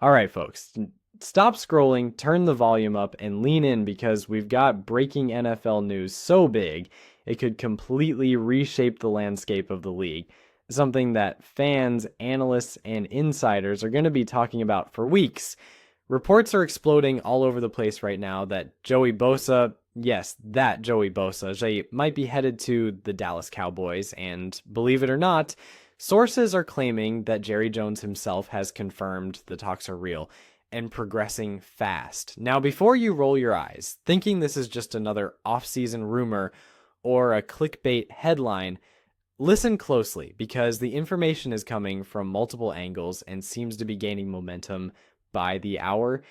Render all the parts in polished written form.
All right, folks, stop scrolling, turn the volume up, and lean in because we've got breaking NFL news so big it could completely reshape the landscape of the league. Something that fans, analysts, and insiders are going to be talking about for weeks. Reports are exploding all over the place right now that Joey Bosa, yes, that Joey Bosa, they might be headed to the Dallas Cowboys, and believe it or not, sources are claiming that Jerry Jones himself has confirmed the talks are real and progressing fast. Now, before you roll your eyes, thinking this is just another off-season rumor or a clickbait headline, listen closely because the information is coming from multiple angles and seems to be gaining momentum by the hour.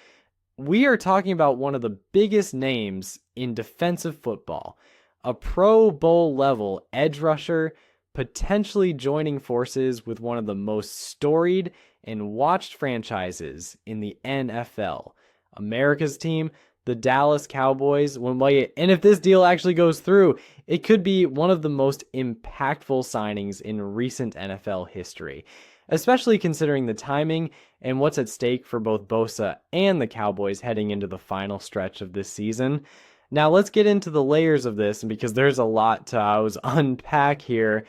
We are talking about one of the biggest names in defensive football, a Pro Bowl level edge rusher, potentially joining forces with one of the most storied and watched franchises in the NFL. America's team, the Dallas Cowboys. And if this deal actually goes through, it could be one of the most impactful signings in recent NFL history, especially considering the timing and what's at stake for both Bosa and the Cowboys heading into the final stretch of this season. Now let's get into the layers of this, because there's a lot to unpack here,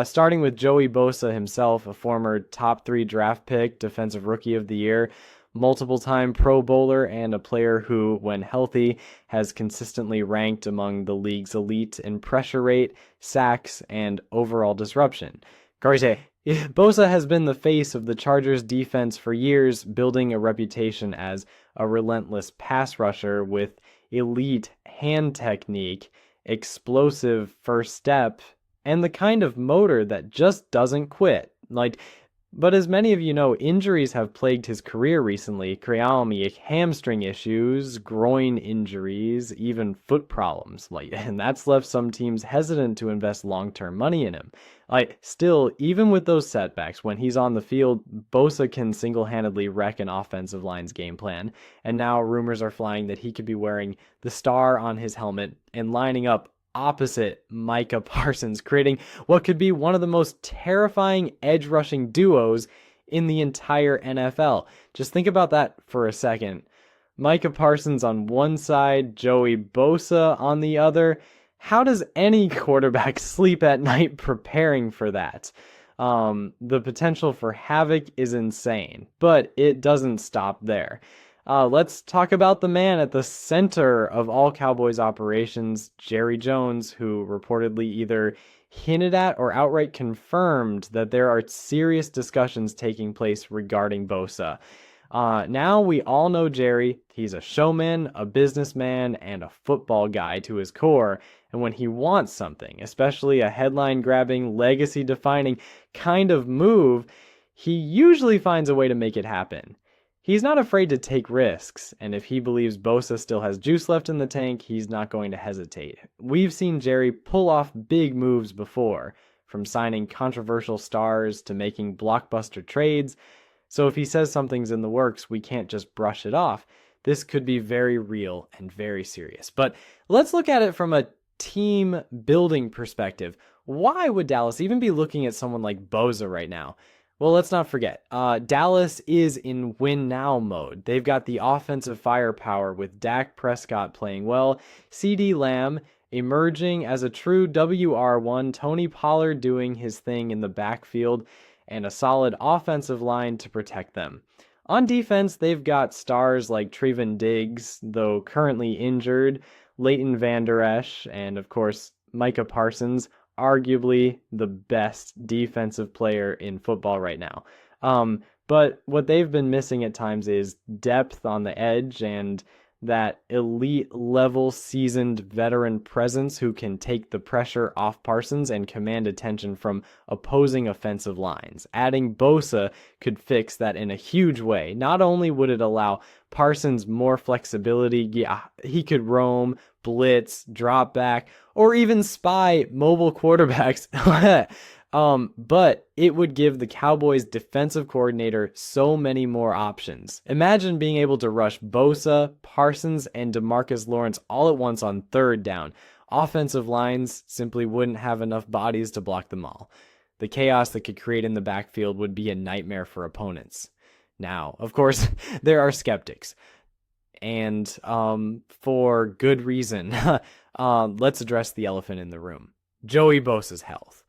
starting with Joey Bosa himself, a former top 3 draft pick, defensive rookie of the year, multiple-time Pro Bowler, and a player who, when healthy, has consistently ranked among the league's elite in pressure rate, sacks, and overall disruption. Bosa has been the face of the Chargers defense for years, building a reputation as a relentless pass rusher with elite hand technique, explosive first step, and the kind of motor that just doesn't quit. But as many of you know, injuries have plagued his career recently, hamstring issues, groin injuries, even foot problems. And that's left some teams hesitant to invest long-term money in him. Still, even with those setbacks, when he's on the field, Bosa can single-handedly wreck an offensive line's game plan. And now rumors are flying that he could be wearing the star on his helmet and lining up opposite Micah Parsons, creating what could be one of the most terrifying edge rushing duos in the entire NFL. Just think about that for a second. Micah Parsons on one side, Joey Bosa on the other. How does any quarterback sleep at night preparing for that? The potential for havoc is insane, but it doesn't stop there. Let's talk about the man at the center of all Cowboys operations, Jerry Jones, who reportedly either hinted at or outright confirmed that there are serious discussions taking place regarding Bosa. Now we all know Jerry. He's a showman, a businessman, and a football guy to his core. And when he wants something, especially a headline-grabbing, legacy-defining kind of move, he usually finds a way to make it happen. He's not afraid to take risks, and if he believes Bosa still has juice left in the tank, he's not going to hesitate. We've seen Jerry pull off big moves before, from signing controversial stars to making blockbuster trades. So if he says something's in the works, we can't just brush it off. This could be very real and very serious. But let's look at it from a team building perspective. Why would Dallas even be looking at someone like Bosa right now? Well, let's not forget, Dallas is in win-now mode. They've got the offensive firepower with Dak Prescott playing well, CeeDee Lamb emerging as a true WR1, Tony Pollard doing his thing in the backfield, and a solid offensive line to protect them. On defense, they've got stars like Trevon Diggs, though currently injured, Leighton Vander Esch, and of course, Micah Parsons, arguably the best defensive player in football right now. But what they've been missing at times is depth on the edge and that elite level seasoned veteran presence who can take the pressure off Parsons and command attention from opposing offensive lines. Adding Bosa could fix that in a huge way. Not only would it allow Parsons more flexibility, he could roam, blitz, drop back, or even spy mobile quarterbacks. But it would give the Cowboys defensive coordinator so many more options. Imagine being able to rush Bosa, Parsons, and DeMarcus Lawrence all at once on third down. Offensive lines simply wouldn't have enough bodies to block them all. The chaos that could create in the backfield would be a nightmare for opponents. Now, of course, there are skeptics, and for good reason. Let's address the elephant in the room: Joey Bosa's health.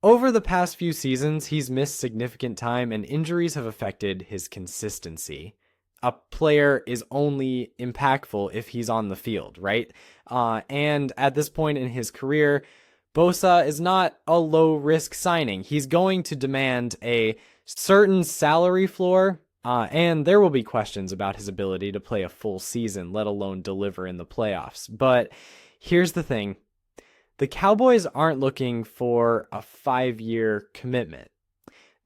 Over the past few seasons, he's missed significant time, and injuries have affected his consistency. A player is only impactful if he's on the field, right? And at this point in his career, Bosa is not a low-risk signing. He's going to demand a certain salary floor, and there will be questions about his ability to play a full season, let alone deliver in the playoffs. But here's the thing. The Cowboys aren't looking for a 5-year commitment.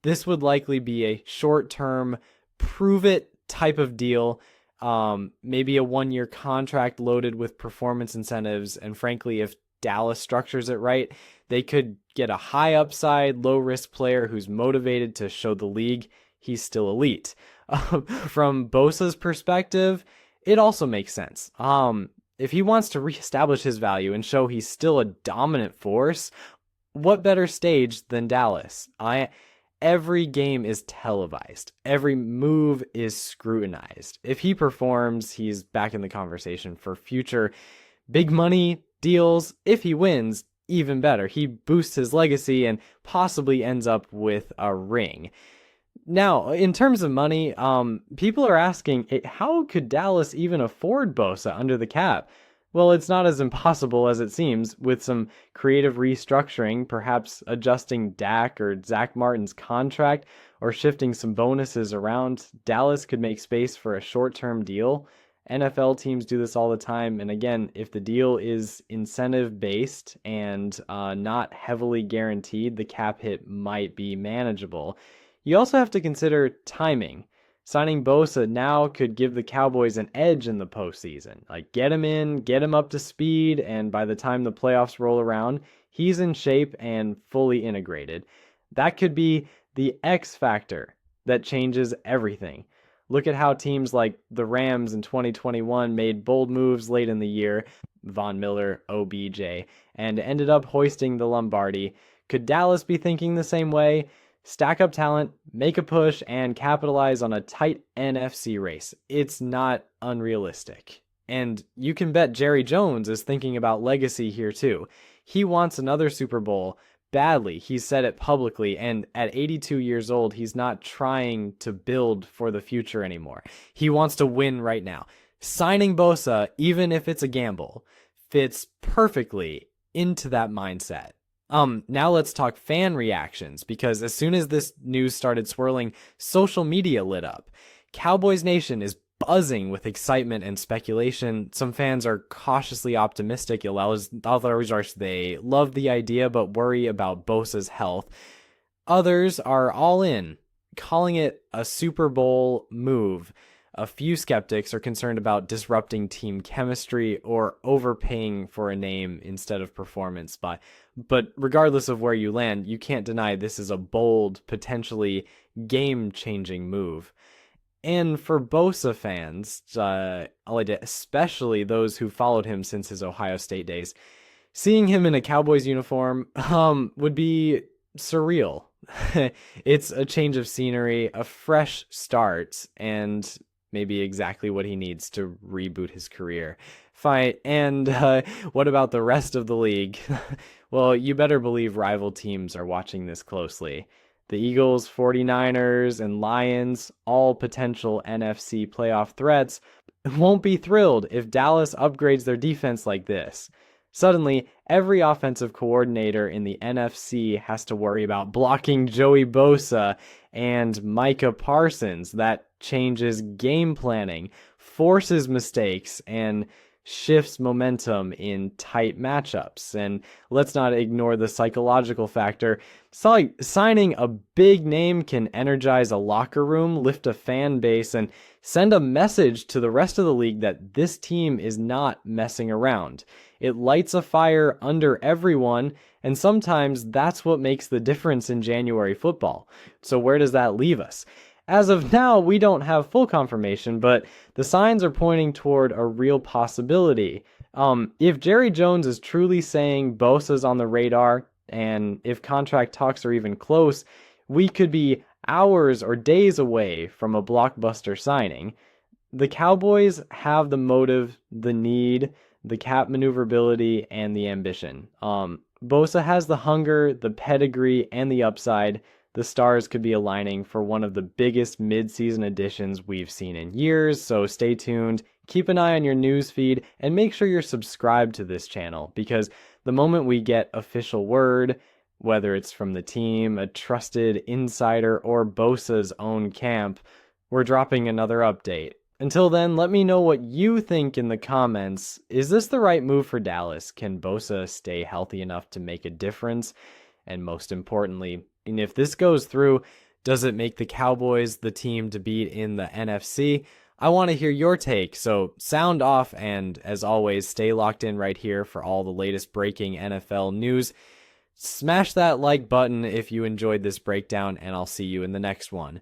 This would likely be a short-term, prove-it type of deal, maybe a 1-year contract loaded with performance incentives, and frankly, if Dallas structures it right, they could get a high upside, low risk player who's motivated to show the league he's still elite. From Bosa's perspective, it also makes sense. If he wants to reestablish his value and show he's still a dominant force, what better stage than Dallas? Every game is televised. Every move is scrutinized. If he performs, he's back in the conversation for future big money deals. If he wins, even better. He boosts his legacy and possibly ends up with a ring. Now, in terms of money, people are asking, how could Dallas even afford Bosa under the cap? Well, it's not as impossible as it seems. With some creative restructuring, perhaps adjusting Dak or Zach Martin's contract, or shifting some bonuses around, Dallas could make space for a short-term deal. NFL teams do this all the time, and again, if the deal is incentive-based and not heavily guaranteed, the cap hit might be manageable. You also have to consider timing. Signing Bosa now could give the Cowboys an edge in the postseason. Like, get him in, get him up to speed, and by the time the playoffs roll around, he's in shape and fully integrated. That could be the X factor that changes everything. Look at how teams like the Rams in 2021 made bold moves late in the year, Von Miller, OBJ, and ended up hoisting the Lombardi. Could Dallas be thinking the same way? Stack up talent, make a push, and capitalize on a tight NFC race. It's not unrealistic. And you can bet Jerry Jones is thinking about legacy here too. He wants another Super Bowl badly. He's said it publicly, and at 82 years old, he's not trying to build for the future anymore. He wants to win right now. Signing Bosa, even if it's a gamble, fits perfectly into that mindset. Now let's talk fan reactions, because as soon as this news started swirling, social media lit up. Cowboys Nation is buzzing with excitement and speculation. Some fans are cautiously optimistic. Others they love the idea but worry about Bosa's health. Others are all in, calling it a Super Bowl move. A few skeptics are concerned about disrupting team chemistry or overpaying for a name instead of performance. But regardless of where you land, you can't deny this is a bold, potentially game-changing move. And for Bosa fans, especially those who followed him since his Ohio State days, seeing him in a Cowboys uniform would be surreal. It's a change of scenery, a fresh start, and maybe exactly what he needs to reboot his career. Fine. And what about the rest of the league? Well, you better believe rival teams are watching this closely. The Eagles, 49ers, and Lions, all potential NFC playoff threats, won't be thrilled if Dallas upgrades their defense like this. Suddenly, every offensive coordinator in the NFC has to worry about blocking Joey Bosa and Micah Parsons. That changes game planning, forces mistakes, and shifts momentum in tight matchups. And let's not ignore the psychological factor. Signing a big name can energize a locker room, lift a fan base, and send a message to the rest of the league that this team is not messing around. It lights a fire under everyone, and sometimes that's what makes the difference in January football. So where does that leave us? As of now, we don't have full confirmation, but the signs are pointing toward a real possibility. If Jerry Jones is truly saying Bosa's on the radar, and if contract talks are even close, we could be hours or days away from a blockbuster signing. The Cowboys have the motive, the need, the cap maneuverability, and the ambition. Bosa has the hunger, the pedigree, and the upside. The stars could be aligning for one of the biggest midseason additions we've seen in years, so stay tuned. Keep an eye on your news feed and make sure you're subscribed to this channel because the moment we get official word, whether it's from the team, a trusted insider, or Bosa's own camp, we're dropping another update. Until then, let me know what you think in the comments. Is this the right move for Dallas? Can Bosa stay healthy enough to make a difference? And most importantly, and if this goes through, does it make the Cowboys the team to beat in the NFC? I want to hear your take, so sound off, and as always, stay locked in right here for all the latest breaking NFL news. Smash that like button if you enjoyed this breakdown, and I'll see you in the next one.